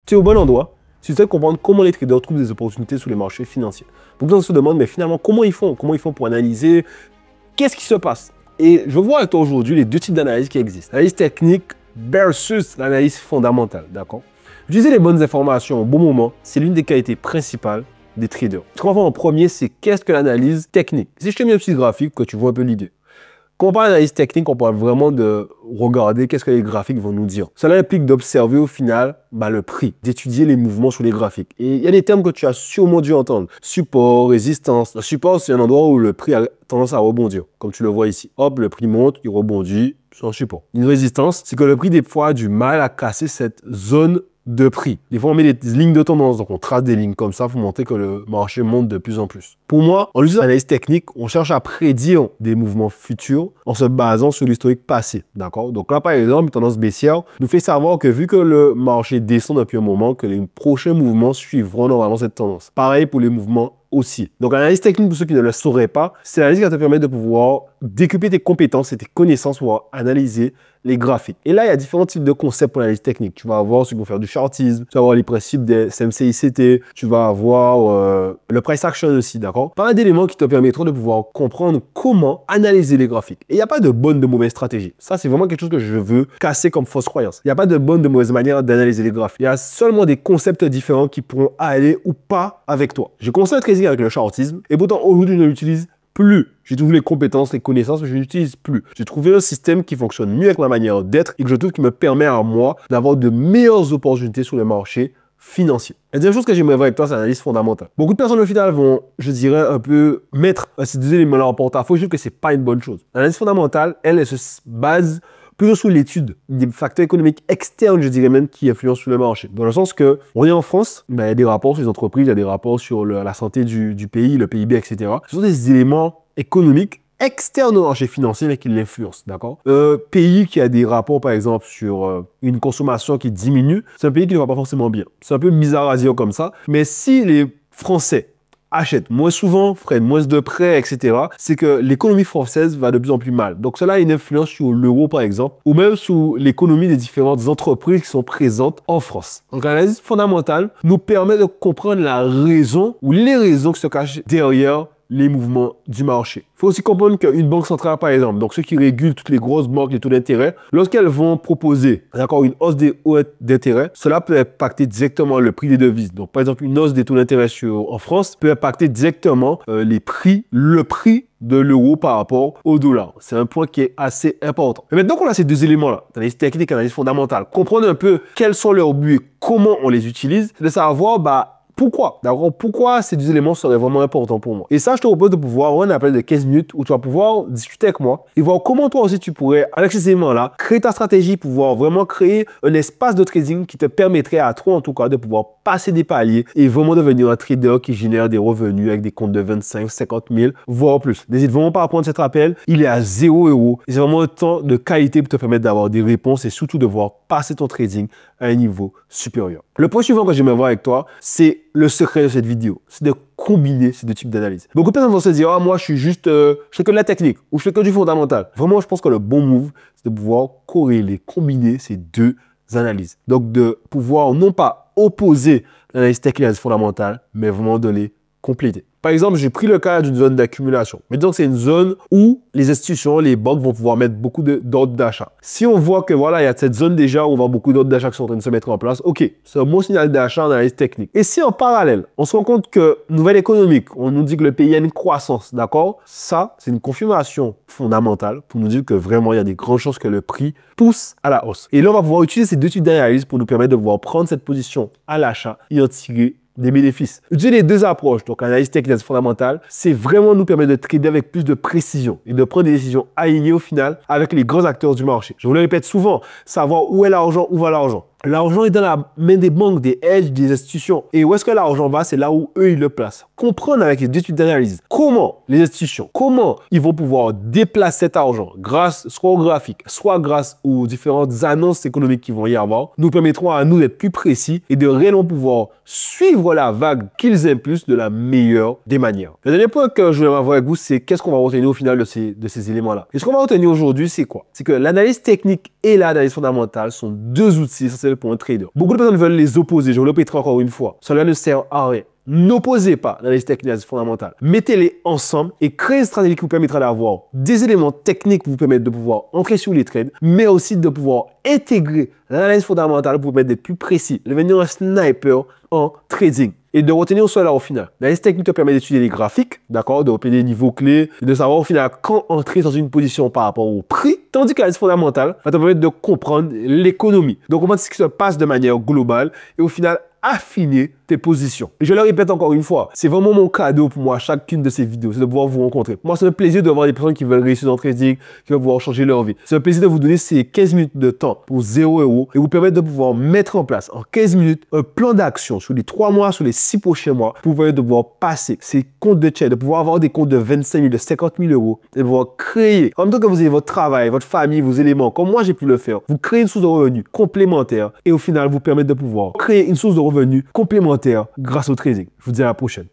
tu es au bon endroit. Si tu sais comprendre comment les traders trouvent des opportunités sur les marchés financiers. Beaucoup de gens se demandent, mais finalement, comment ils font? Comment ils font pour analyser? Qu'est-ce qui se passe? Et je vois avec toi aujourd'hui les deux types d'analyse qui existent. L'analyse technique versus l'analyse fondamentale, d'accord? Utiliser les bonnes informations au bon moment, c'est l'une des qualités principales des traders. Ce qu'on va voir en premier, c'est qu'est-ce que l'analyse technique? Si je te mets un petit graphique, que tu vois un peu l'idée. Quand on parle d'analyse technique, on parle vraiment de regarder qu'est-ce que les graphiques vont nous dire. Cela implique d'observer au final le prix, d'étudier les mouvements sur les graphiques. Et il y a des termes que tu as sûrement dû entendre. Support, résistance. Le support, c'est un endroit où le prix a tendance à rebondir, comme tu le vois ici. Hop, le prix monte, il rebondit, c'est un support. Une résistance, c'est que le prix des fois a du mal à casser cette zone de prix. Des fois, on met des lignes de tendance, donc on trace des lignes comme ça pour montrer que le marché monte de plus en plus. Pour moi, en utilisant l'analyse technique, on cherche à prédire des mouvements futurs en se basant sur l'historique passé, d'accord? Donc là, par exemple, une tendance baissière nous fait savoir que vu que le marché descend depuis un moment, que les prochains mouvements suivront normalement cette tendance. Pareil pour les mouvements aussi. Donc, l'analyse technique, pour ceux qui ne le sauraient pas, c'est l'analyse qui va te permettre de pouvoir découper tes compétences et tes connaissances pour analyser les graphiques. Et là, il y a différents types de concepts pour l'analyse technique. Tu vas avoir ceux qui vont faire du chartisme, tu vas avoir les principes des SMCICT, tu vas avoir le price action aussi, d'accord? Pas mal d'éléments qui te permettront de pouvoir comprendre comment analyser les graphiques. Et il n'y a pas de bonne, de mauvaise stratégie. Ça, c'est vraiment quelque chose que je veux casser comme fausse croyance. Il n'y a pas de bonne, de mauvaise manière d'analyser les graphiques. Il y a seulement des concepts différents qui pourront aller ou pas avec toi. J'ai commencé à trading avec le chartisme et pourtant aujourd'hui je ne l'utilise plus. J'ai trouvé les compétences, les connaissances, mais je n'utilise plus. J'ai trouvé un système qui fonctionne mieux avec ma manière d'être et que je trouve qui me permet à moi d'avoir de meilleures opportunités sur le marché financier. La deuxième chose que j'aimerais voir avec toi, c'est l'analyse fondamentale. Beaucoup de personnes au final vont, je dirais, un peu mettre ces deux éléments-là en porte-à-faux. Je trouve que c'est pas une bonne chose. L'analyse fondamentale, elle se base plutôt sur l'étude des facteurs économiques externes, je dirais même, qui influencent sur le marché. Dans le sens que, on est en France, il y a des rapports sur les entreprises, il y a des rapports sur la santé du pays, le PIB, etc. Ce sont des éléments économiques externes au marché financier, mais qui l'influencent, d'accord? Pays qui a des rapports, par exemple, sur une consommation qui diminue, c'est un pays qui ne va pas forcément bien. C'est un peu bizarre à dire comme ça, mais si les Français achètent moins souvent, prennent moins de prêts, etc., c'est que l'économie française va de plus en plus mal. Donc cela a une influence sur l'euro, par exemple, ou même sur l'économie des différentes entreprises qui sont présentes en France. Donc l'analyse fondamentale nous permet de comprendre la raison ou les raisons qui se cachent derrière les mouvements du marché. Il faut aussi comprendre qu'une banque centrale, par exemple, donc ceux qui régulent toutes les grosses banques, les taux d'intérêt, lorsqu'elles vont proposer une hausse des taux d'intérêt, cela peut impacter directement le prix des devises. Donc, par exemple, une hausse des taux d'intérêt en France peut impacter directement le prix de l'euro par rapport au dollar. C'est un point qui est assez important. Mais maintenant qu'on a ces deux éléments-là, analyse technique, analyse fondamentale, comprendre un peu quels sont leurs buts et comment on les utilise, de savoir, pourquoi? D'accord? Pourquoi ces deux éléments seraient vraiment importants pour moi? Et ça, je te propose de pouvoir avoir un appel de 15 minutes où tu vas pouvoir discuter avec moi et voir comment toi aussi tu pourrais, avec ces éléments-là, créer ta stratégie, pouvoir vraiment créer un espace de trading qui te permettrait à toi, en tout cas, de pouvoir passer des paliers et vraiment devenir un trader qui génère des revenus avec des comptes de 25, 50 000, voire plus. N'hésite vraiment pas à prendre cet appel. Il est à 0 € et c'est vraiment un temps de qualité pour te permettre d'avoir des réponses et surtout de voir passer ton trading à un niveau supérieur. Le point suivant que j'aimerais voir avec toi, c'est le secret de cette vidéo. C'est de combiner ces deux types d'analyse. Beaucoup de personnes vont se dire, ah, moi, je fais que de la technique ou je fais que du fondamental. Vraiment, je pense que le bon move, c'est de pouvoir corréler, combiner ces deux analyses. Donc, de pouvoir non pas opposer l'analyse technique et l'analyse fondamentale, mais vraiment de les compléter. Par exemple, j'ai pris le cas d'une zone d'accumulation. Mais donc, c'est une zone où les institutions, les banques vont pouvoir mettre beaucoup d'ordres d'achat. Si on voit que voilà, il y a cette zone déjà où on voit beaucoup d'ordres d'achat qui sont en train de se mettre en place, ok, c'est un bon signal d'achat en analyse technique. Et si en parallèle, on se rend compte que nouvelle économique, on nous dit que le pays a une croissance, d'accord? Ça, c'est une confirmation fondamentale pour nous dire que vraiment, il y a des grandes chances que le prix pousse à la hausse. Et là, on va pouvoir utiliser ces deux types d'analyse pour nous permettre de pouvoir prendre cette position à l'achat et en tirer des bénéfices. Utiliser les deux approches, donc analyse technique et analyse fondamentale, c'est vraiment nous permettre de trader avec plus de précision et de prendre des décisions alignées au final avec les grands acteurs du marché. Je vous le répète souvent, savoir où est l'argent, où va l'argent. L'argent est dans la main des banques, des hedges, des institutions. Et où est-ce que l'argent va? C'est là où eux, ils le placent. Comprendre avec les deux types d'analyse comment les institutions, comment ils vont pouvoir déplacer cet argent grâce soit au graphique, soit grâce aux différentes annonces économiques qui vont y avoir, nous permettront à nous d'être plus précis et de réellement pouvoir suivre la vague qu'ils impulsent de la meilleure des manières. Le dernier point que je voulais avoir avec vous, c'est qu'est-ce qu'on va retenir au final de ces éléments-là. Et ce qu'on va retenir aujourd'hui, c'est quoi? C'est que l'analyse technique et l'analyse fondamentale sont deux outils essentiel pour un trader. Beaucoup de personnes veulent les opposer. Je vous le répéterai encore une fois. Cela ne sert à rien. N'opposez pas l'analyse technique et fondamentale. Mettez-les ensemble et créez une stratégie qui vous permettra d'avoir des éléments techniques qui vous permettent de pouvoir entrer sur les trades, mais aussi de pouvoir intégrer l'analyse fondamentale pour vous permettre d'être plus précis, de devenir un sniper en trading. Et de retenir cela au final. L'analyse technique te permet d'étudier les graphiques, d'accord, de repérer les niveaux clés, et de savoir au final quand entrer dans une position par rapport au prix, tandis que l'analyse fondamentale va te permettre de comprendre l'économie, de comprendre ce qui se passe de manière globale et au final affiner tes positions. Et je le répète encore une fois, c'est vraiment mon cadeau pour moi, chacune de ces vidéos, c'est de pouvoir vous rencontrer. Moi, c'est un plaisir de voir des personnes qui veulent réussir dans le trading, qui veulent pouvoir changer leur vie. C'est un plaisir de vous donner ces 15 minutes de temps pour 0 € et vous permettre de pouvoir mettre en place en 15 minutes un plan d'action sur les 3 mois, sur les 6 prochains mois, pour vous permettre de pouvoir passer ces comptes de trade, de pouvoir avoir des comptes de 25 000, de 50 000 € et de pouvoir créer, en même temps que vous avez votre travail, votre famille, vos éléments, comme moi j'ai pu le faire, vous créez une source de revenus complémentaire et au final vous permettre de pouvoir créer une source de revenus complémentaire grâce au trading. Je vous dis à la prochaine.